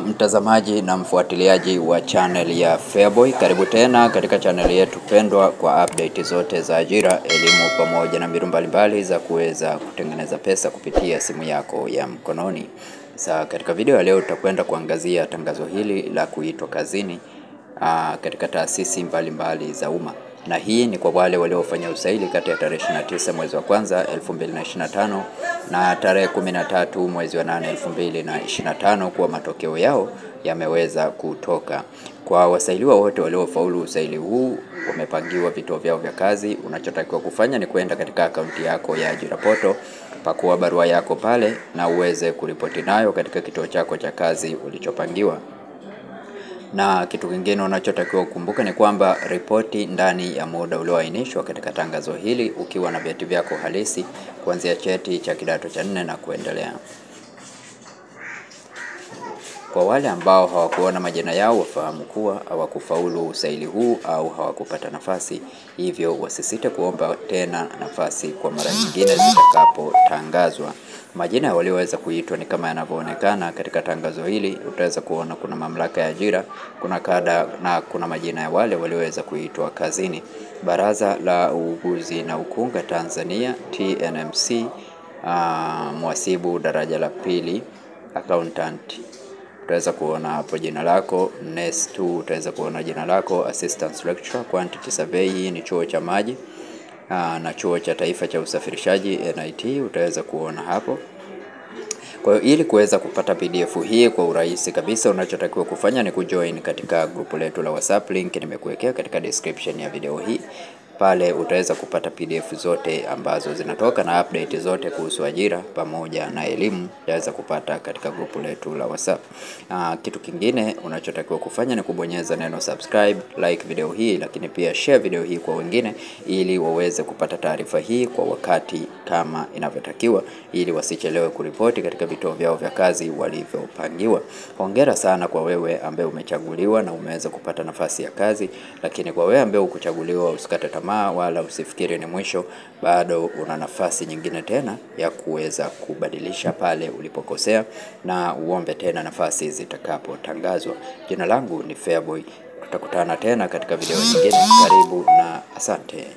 Mtazamaji na mfuatiliaji wa channel ya Feaboy, karibu tena katika channel yetu pendwa kwa update zote za ajira, elimu pamoja na mbinu mbalimbali za kuweza kutengeneza pesa kupitia simu yako ya mkononi. Sasa katika video ya leo tutakwenda kuangazia tangazo hili la kuitwa kazini katika taasisi mbalimbali za umma. Na hii ni kwa wale waliofanya usaili kati ya tarehe 29 mwezi wa kwanza 2025 na tarehe 13 mwezi wa 8 2025 kuwa matokeo yao yameweza kutoka. Kwa wasailiwa wote waliofaulu usaili huu wamepangiwa vituo vyao vya kazi. Unachotakiwa kufanya ni kwenda katika akaunti yako ya ajira portal, pakua barua yako pale na uweze kuripoti nayo katika kituo chako cha kazi ulichopangiwa. Na kitu kingine unachotakiwa kukumbuka ni kwamba ripoti ndani ya muda ulioainishwa katika tangazo hili ukiwa na vyeti vyako halisi kuanzia cheti cha kidato cha 4 na kuendelea. Kwa wale ambao hawakuona majina yao wafahamu kuwa hawakufaulu usaili huu au hawakupata nafasi, hivyo wasisite kuomba tena nafasi kwa mara nyingine zitakapotangazwa. Majina walioweza kuitwa ni kama yanavyoonekana katika tangazo hili. Utaweza kuona kuna mamlaka ya ajira, kuna kada na kuna majina ya wale walioweza kuitwa kazini. Baraza la Uuguzi na Ukunga Tanzania TNMC, mhasibu daraja la pili, accountant. Utaweza kuona hapo jina lako. Next 2 utaweza kuona jina lako. Assistant lecturer quantity survey, hii ni chuo cha maji na chuo cha taifa cha usafirishaji NIT, utaweza kuona hapo. Kwa hiyo ili kuweza kupata PDF hii kwa urahisi kabisa, unachotakiwa kufanya ni kujoin katika grupu letu la WhatsApp. Link nimekuwekea katika description ya video hii. Pale utaweza kupata PDF zote ambazo zinatoka na update zote kuhusu ajira pamoja na elimu, utaweza kupata katika grupu letu la WhatsApp. Kitu kingine unachotakiwa kufanya ni kubonyeza neno subscribe, like video hii, lakini pia share video hii kwa wengine ili waweze kupata taarifa hii kwa wakati kama inavyotakiwa, ili wasichelewe kuripoti katika vituo vyao vya kazi walivyopangiwa. Hongera sana kwa wewe ambaye umechaguliwa na umeweza kupata nafasi ya kazi, lakini kwa wewe ambaye ukuchaguliwa usikate tamaa wala usifikiri ni mwisho. Bado una nafasi nyingine tena ya kuweza kubadilisha pale ulipokosea, na uombe tena nafasi zitakapotangazwa. Jina langu ni Feaboy. Tutakutana tena katika video nyingine. Karibu na asante.